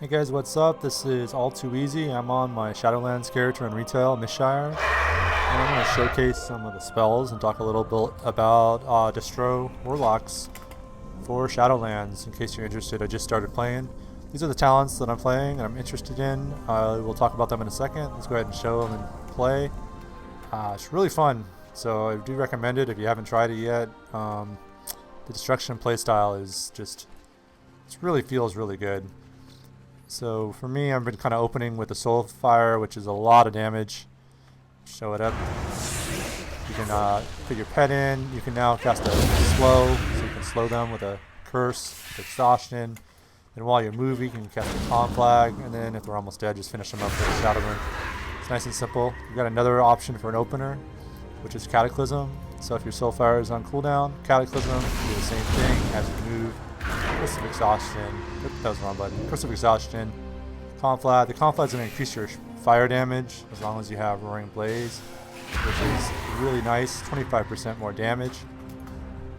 Hey guys, what's up? This is All Too Easy. I'm on my Shadowlands character in retail, Mishire, and I'm going to showcase some of the spells and talk a little bit about destro Warlocks for Shadowlands in case you're interested. I just started playing. These are the talents that I'm playing and I'm interested in. We'll talk about them in a second. Let's go ahead and show them and play. It's really fun, so I do recommend it if you haven't tried it yet. The destruction playstyle is just, it really feels really good. So for me, I've been kind of opening with the Soul Fire, which is a lot of damage. Show it up. You can put your pet in. You can now cast a slow, so you can slow them with a curse, with exhaustion. Then while you're moving, you can cast a calm flag, and then if they're almost dead, just finish them up with a shadow rune. It's nice and simple. You've got another option for an opener, which is Cataclysm. So if your Soul Fire is on cooldown, Cataclysm, do the same thing as you move. Curse of Exhaustion. That was the wrong button. Curse of Exhaustion. Conflag. The Conflag is going to increase your fire damage as long as you have Roaring Blaze, which is really nice. 25% more damage.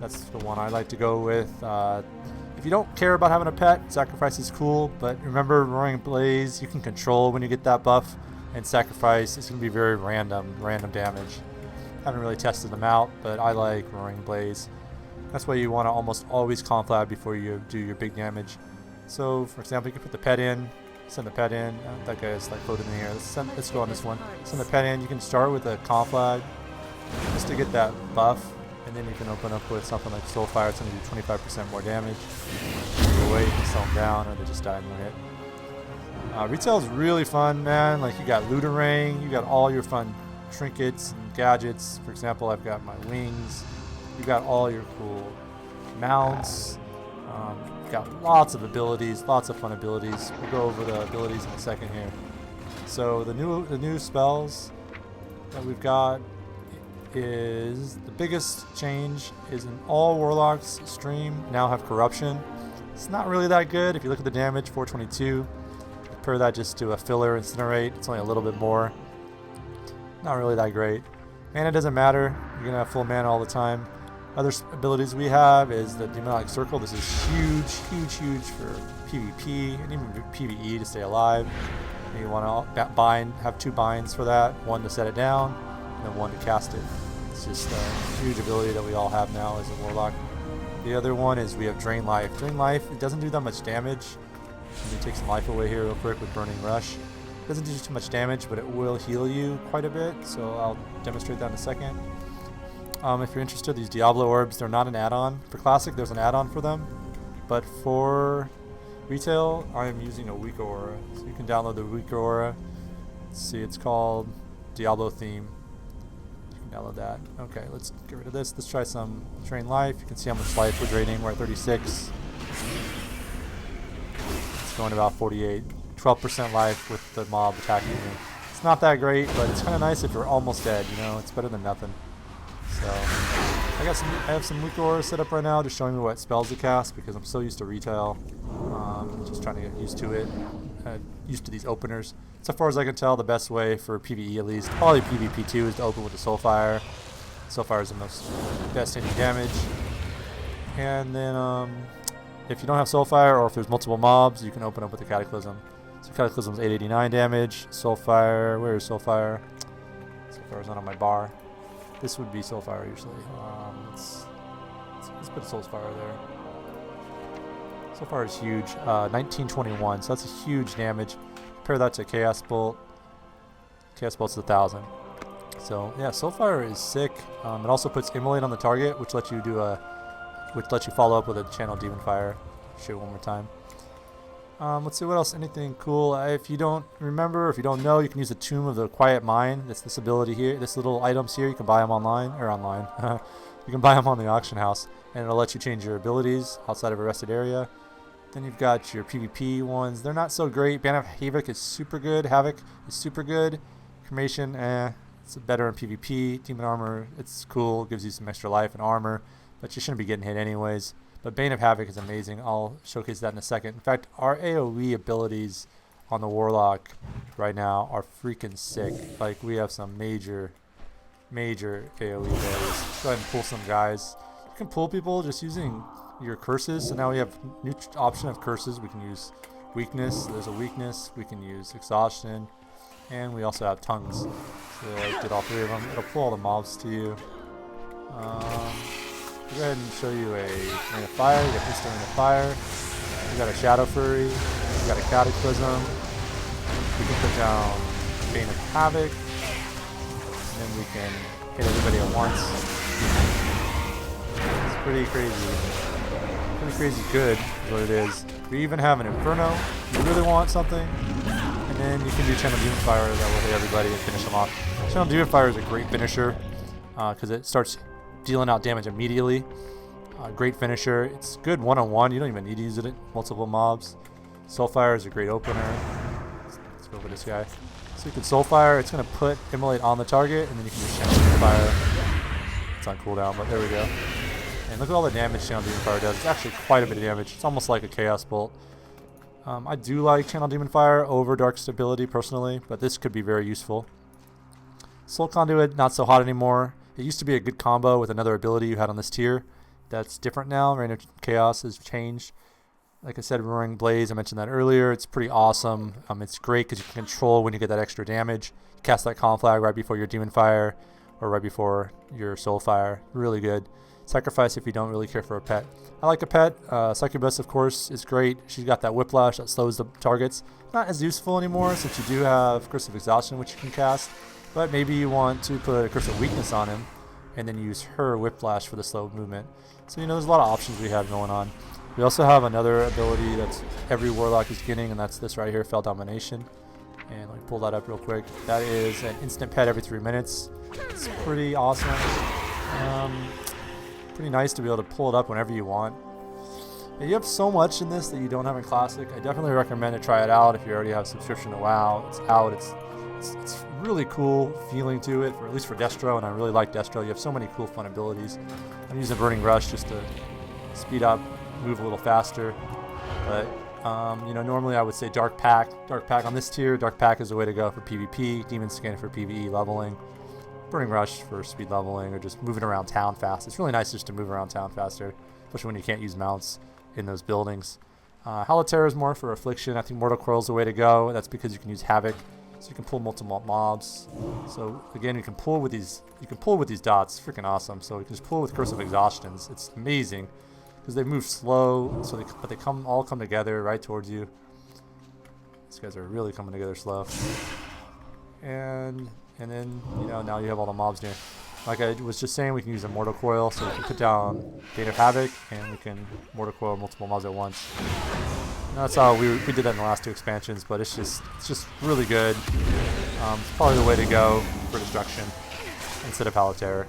That's the one I like to go with. If you don't care about having a pet, Sacrifice is cool, but remember Roaring Blaze, you can control when you get that buff, and Sacrifice is going to be very random damage. Haven't really tested them out, but I like Roaring Blaze. That's why you want to almost always conflag before you do your big damage. So, for example, you can put the pet in, send the pet in. That guy is like floating in the air. Let's go on this one. Send the pet in. You can start with a conflag just to get that buff, and then you can open up with something like Soul Fire. It's going to do 25% more damage. You wait, you slow them down, or they just die in one hit. Retail is really fun, man. Like, you got Looterang, you got all your fun trinkets and gadgets. For example, I've got my wings. You got all your cool mounts. You've got lots of abilities, lots of fun abilities. We'll go over the abilities in a second here. So the new spells that we've got is the biggest change is in all Warlocks stream now have Corruption. It's not really that good if you look at the damage, 422. Compare that just to a filler Incinerate. It's only a little bit more. Not really that great. Mana doesn't matter. You're gonna have full mana all the time. Other abilities we have is the Demonic Circle. This is huge for PvP and even PvE to stay alive. And you want to have 2 binds for that, one to set it down, and then one to cast it. It's just a huge ability that we all have now as a Warlock. The other one is we have Drain Life. Drain Life, it doesn't do that much damage. Let me take some life away here real quick with Burning Rush. It doesn't do too much damage, but it will heal you quite a bit, so I'll demonstrate that in a second. If you're interested, these Diablo Orbs, they're not an add-on. For Classic, there's an add-on for them. But for Retail, I am using a Weaker Aura. So you can download the Weaker Aura. Let's see, it's called Diablo Theme. You can download that. Okay, let's get rid of this. Let's try some Drain Life. You can see how much life we're draining. We're at 36. It's going about 48. 12% life with the mob attacking you. It's not that great, but it's kind of nice if you're almost dead, you know? It's better than nothing. So, I have some Weaker Aura set up right now, just showing me what spells to cast because I'm so used to retail. Just trying to get used to it, used to these openers. So far as I can tell, the best way for PvE at least, probably PvP too, is to open with the Soul Fire. Soul Fire is the best hitting damage. And then, if you don't have Soul Fire or if there's multiple mobs, you can open up with the Cataclysm. So Cataclysm is 889 damage. Soul Fire, where is Soul Fire? Soul Fire is not on my bar. This would be Soul Fire usually. Let's put Soul Fire there. Soul Fire is huge. 1921, so that's a huge damage. Compare that to Chaos Bolt. Chaos Bolt's 1,000. So yeah, Soul Fire is sick. It also puts Immolate on the target, which lets you follow up with a Channel Demon Fire. Show it one more time. Let's see what else. Anything cool? If you don't remember, if you don't know, you can use the Tomb of the Quiet Mind. That's this ability here. This little items here. You can buy them online. You can buy them on the auction house, and it'll let you change your abilities outside of a rested area. Then you've got your PvP ones. They're not so great. Band of Havoc is super good. Havoc is super good. Cremation, it's better in PvP. Demon Armor, it's cool. Gives you some extra life and armor, but you shouldn't be getting hit anyways. But Bane of Havoc is amazing. I'll showcase that in a second. In fact, our AoE abilities on the Warlock right now are freaking sick. Like, we have some major AoE abilities. Let's go ahead and pull some guys. You can pull people just using your curses. So now we have new option of curses. We can use weakness. There's a weakness. We can use exhaustion, and we also have tongues. So I did all three of them. It'll pull all the mobs to you. I'll go ahead and show you a ring of fire. You got instant ring of fire. We got a shadow fury. We got a cataclysm. We can put down Bane of Havoc, and then we can hit everybody at once. It's pretty crazy good is what it is. We even have an Inferno if you really want something, and then you can do Channel Demon Fire that will hit everybody and finish them off. Channel Demon Fire is a great finisher because it starts dealing out damage immediately. Great finisher. It's good one-on-one. You don't even need to use it at multiple mobs. Soulfire is a great opener. Let's go for this guy. So you can Soulfire. It's going to put Immolate on the target, and then you can just Channel Demon Fire. It's on cooldown, but there we go. And look at all the damage Channel Demon Fire does. It's actually quite a bit of damage. It's almost like a Chaos Bolt. I do like Channel Demon Fire over Dark Stability personally, but this could be very useful. Soul Conduit, not so hot anymore. It used to be a good combo with another ability you had on this tier. That's different now. Reign of Chaos has changed. Like I said, Roaring Blaze, I mentioned that earlier. It's pretty awesome. It's great because you can control when you get that extra damage. You cast that Conflag right before your Demon Fire or right before your Soul Fire. Really good. Sacrifice if you don't really care for a pet. I like a pet. Succubus, of course, is great. She's got that Whiplash that slows the targets. Not as useful anymore since you do have Curse of Exhaustion, which you can cast. But maybe you want to put a Curse of Weakness on him and then use her Whiplash for the slow movement. So, there's a lot of options we have going on. We also have another ability that's every Warlock is getting, and that's this right here, Fell Domination. And let me pull that up real quick. That is an instant pet every 3 minutes. It's pretty awesome. Pretty nice to be able to pull it up whenever you want. And you have so much in this that you don't have in Classic. I definitely recommend to try it out if you already have a subscription to WoW. It's out. It's really cool feeling to it, at least for Destro, and I really like Destro. You have so many cool, fun abilities. I'm using Burning Rush just to speed up, move a little faster. But, normally I would say Dark Pack. Dark Pack on this tier, Dark Pack is the way to go for PvP, Demon Skin for PvE leveling, Burning Rush for speed leveling, or just moving around town fast. It's really nice just to move around town faster, especially when you can't use mounts in those buildings. Halotera is more for Affliction. I think Mortal Coil is the way to go. That's because you can use Havoc. So you can pull multiple mobs. So again, you can pull with these dots. It's freaking awesome. So you can just pull with Curse of Exhaustions. It's amazing because they move slow, but they all come together right towards you. These guys are really coming together slow. And then now you have all the mobs near. Like I was just saying, we can use a Mortal Coil, so we can put down Bane of Havoc, and we can Mortal Coil multiple mobs at once. And that's how we did that in the last 2 expansions, but it's just really good. It's probably the way to go for destruction instead of Halotera.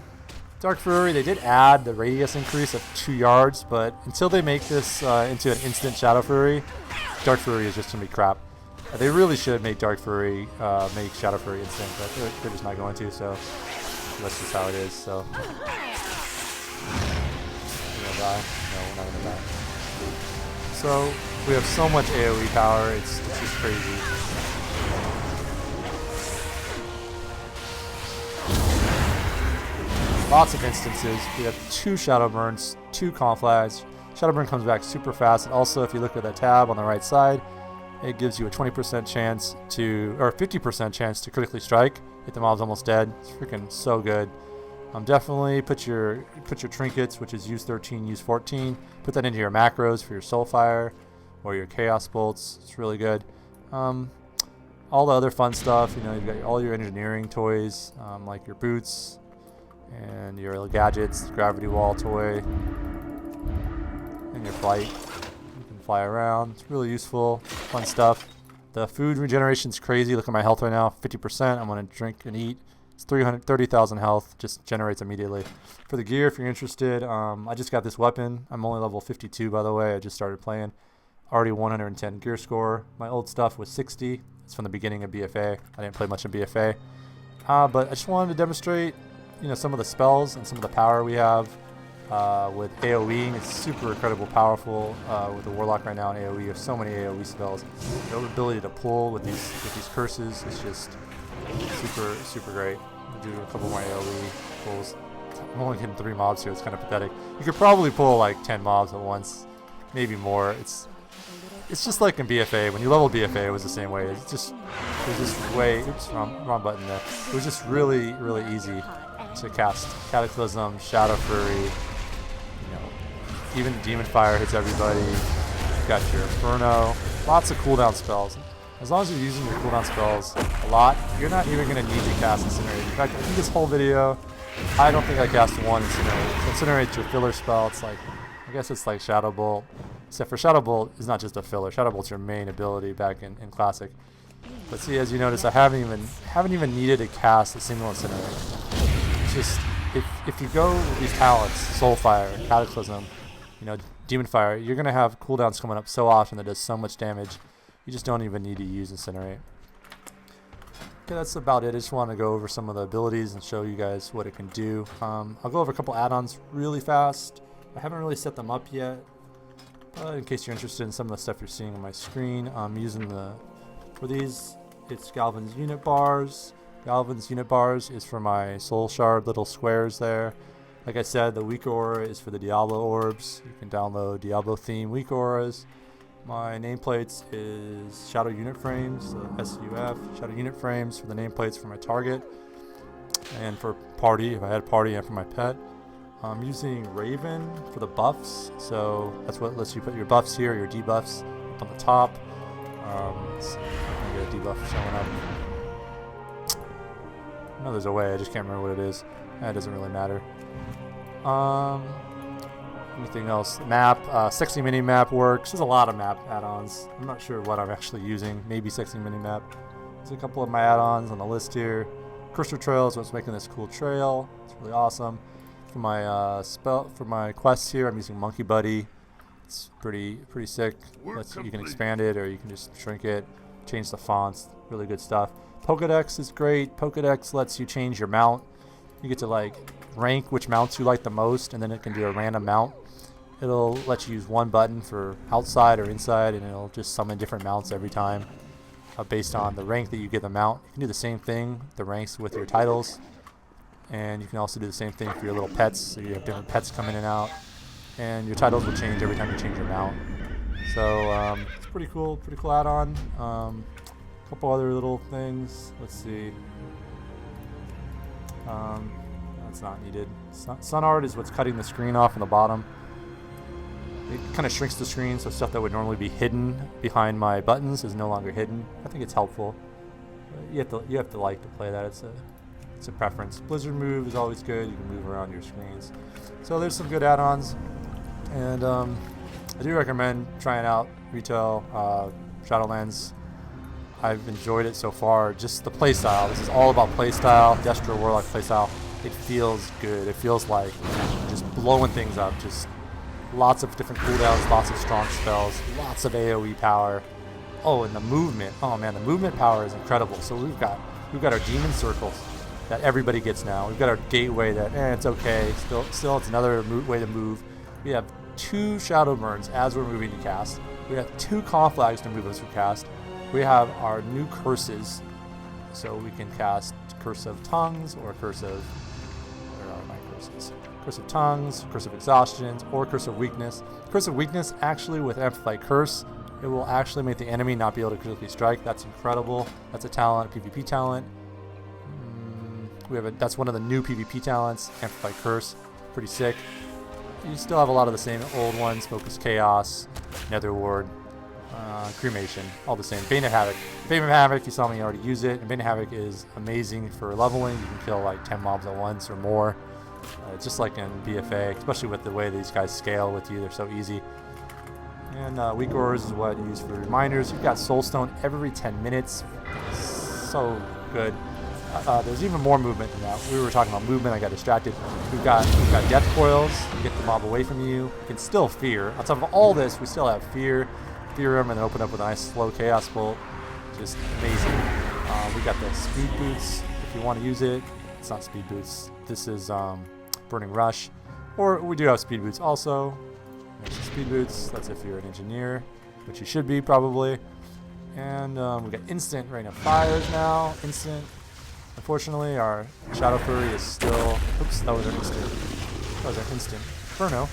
Dark Fury, they did add the radius increase of 2 yards, but until they make this into an instant Shadow Fury, Dark Fury is just going to be crap. They really should make Dark Fury, make Shadow Fury instant, but they're just not going to, so that's just how it is. So, we're gonna die? No, we're not gonna die. So, we have so much AoE power, it's just crazy. Lots of instances. We have 2 Shadow Burns, 2 Conflags. Shadow Burn comes back super fast. And also, if you look at that tab on the right side, it gives you a 20% chance or 50% chance to critically strike if the mob's almost dead. It's freaking so good. Definitely put your trinkets, which is use 13, use 14. Put that into your macros for your Soulfire or your Chaos Bolts. It's really good. All the other fun stuff, you've got all your engineering toys, like your boots and your gadgets, gravity wall toy, and your flight. You can fly around. It's really useful, fun stuff. The food regeneration is crazy. Look at my health right now, 50%. I'm going to drink and eat. It's 330,000 health, just generates immediately. For the gear, if you're interested, I just got this weapon. I'm only level 52, by the way. I just started playing. Already 110 gear score. My old stuff was 60. It's from the beginning of BFA. I didn't play much in BFA. But I just wanted to demonstrate, some of the spells and some of the power we have with AoE. It's super incredible powerful with the Warlock right now in AoE. You have so many AoE spells. The ability to pull with these curses is just super great. I'll do a couple more AoE pulls. I'm only hitting 3 mobs here. It's kind of pathetic. You could probably pull like 10 mobs at once, maybe more. It's it's just like in BFA. When you level BFA, it was the same way. It was just way. Oops, wrong button there. It was just really easy to cast Cataclysm, Shadow Fury. You know, even Demon Fire hits everybody. You've got your Inferno. Lots of cooldown spells. As long as you're using your cooldown spells a lot, you're not even going to need to cast Incinerate. In fact, I think this whole video, I don't think I cast one Incinerate. So Incinerate's your filler spell. It's like, I guess it's like Shadow Bolt. Except for Shadow Bolt is not just a filler. Shadow Bolt's your main ability back in Classic. But see, as you notice, I haven't even needed to cast a single Incinerate. It's just, if you go with these talents, Soulfire, Cataclysm, you know, Demon Fire, you're going to have cooldowns coming up so often that does so much damage. You just don't even need to use Incinerate. Okay, that's about it. I just want to go over some of the abilities and show you guys what it can do. I'll go over a couple add-ons really fast. I haven't really set them up yet. In case you're interested in some of the stuff you're seeing on my screen, I'm using for these, it's Galvan's unit bars. Galvan's unit bars is for my soul shard little squares there. Like I said, the weak aura is for the Diablo orbs. You can download Diablo theme weak auras. My nameplates is Shadow Unit Frames, so SUF, Shadow Unit Frames for the nameplates for my target. And for party, if I had party, and for my pet. I'm using Raven for the buffs, so that's what lets you put your buffs here, your debuffs up on the top. I'm gonna get a debuff showing up. I know there's a way, I just can't remember what it is. That doesn't really matter. Anything else? Map, Sexy Mini Map works. There's a lot of map add-ons. I'm not sure what I'm actually using. Maybe Sexy Mini Map. There's a couple of my add-ons on the list here. Cursor Trail is what's making this cool trail. It's really awesome. For my for my quests here, I'm using Monkey Buddy. It's pretty sick. You can expand it or you can just shrink it, change the fonts. Really good stuff. Pokedex is great. Pokedex lets you change your mount. You get to like rank which mounts you like the most, and then it can do a random mount. It'll let you use one button for outside or inside, and it'll just summon different mounts every time based on the rank that you give the mount. You can do the same thing, the ranks with your titles, and you can also do the same thing for your little pets. So you have different pets come in and out, and your titles will change every time you change your mount. So it's pretty cool add-on. A couple other little things. Let's see. That's not needed. Sun Art is what's cutting the screen off in the bottom. It kind of shrinks the screen, so stuff that would normally be hidden behind my buttons is no longer hidden. I think it's helpful. You have to like to play that. It's a preference. Blizzard Move is always good. You can move around your screens. So there's some good add-ons, and I do recommend trying out Retail Shadowlands. I've enjoyed it so far. Just the playstyle. This is all about playstyle. Destro Warlock playstyle. It feels good. It feels like just blowing things up. Just lots of different cooldowns, lots of strong spells, lots of AoE power. Oh, and the movement. Oh man, the movement power is incredible. So we've got our demon circles that everybody gets now. We've got our gateway that it's okay. Still it's another way to move. We have 2 shadow burns as we're moving to cast. We have 2 conflags to move as we cast. We have our new curses, so we can cast Curse of Tongues or Curse of... Where are my curses? Curse of Tongues, Curse of Exhaustions, or Curse of Weakness. Curse of Weakness, actually with Amplified Curse, it will actually make the enemy not be able to critically strike. That's incredible. That's a talent, a PvP talent. That's one of the new PvP talents, Amplified Curse. Pretty sick. You still have a lot of the same old ones, Focus Chaos, Nether Ward, Cremation, all the same. Bane of Havoc. Bane of Havoc, you saw me already use it, and Bane of Havoc is amazing for leveling. You can kill like 10 mobs at once or more. Just like in BFA, especially with the way these guys scale with you, they're so easy. And Weak Auras is what I use for reminders. You've got Soulstone every 10 minutes. So good. There's even more movement than that. We were talking about movement, I got distracted. We've got Death Coils to get the mob away from you. You can still Fear. On top of all this, we still have Fear them, and then open up with a nice slow Chaos Bolt. Just amazing. We got the Speed Boots if you want to use it. It's not Speed Boots. This is Burning Rush. Or we do have Speed Boots also. There's the Speed Boots. That's if you're an engineer, which you should be probably. And we got Instant Rain of Fires now. Instant. Unfortunately, our Shadow Fury is still... Oops, that was our instant. That was our instant Inferno.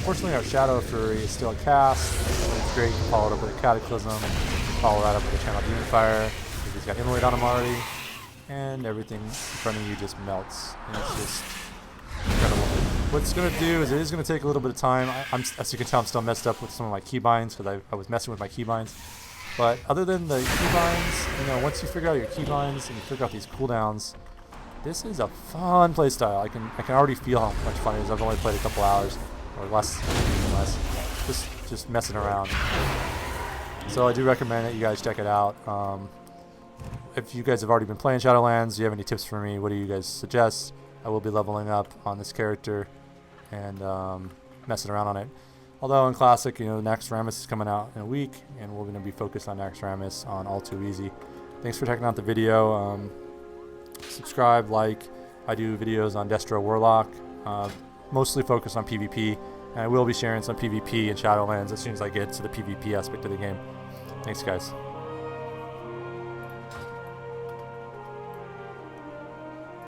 Fortunately, our Shadow Fury is still a cast. It's great. You follow it up with a Cataclysm. Follow that up with a Channel Demon Fire. He's got Immolate on him already. And everything in front of you just melts. And it's just incredible. What it's going to do is it is going to take a little bit of time. As you can tell, I'm still messed up with some of my keybinds because I was messing with my keybinds. But other than the keybinds, once you figure out your keybinds and you figure out these cooldowns, this is a fun playstyle. I can already feel how much fun it is. I've only played a couple hours or less, just messing around. So I do recommend that you guys check it out. If you guys have already been playing Shadowlands, do you have any tips for me? What do you guys suggest? I will be leveling up on this character and messing around on it. Although in Classic, Naxxramas is coming out in a week, and we're going to be focused on Naxxramas on All Too Easy. Thanks for checking out the video. Subscribe, like. I do videos on Destro Warlock, mostly focused on PvP, and I will be sharing some PvP in Shadowlands as soon as I get to the PvP aspect of the game. Thanks, guys.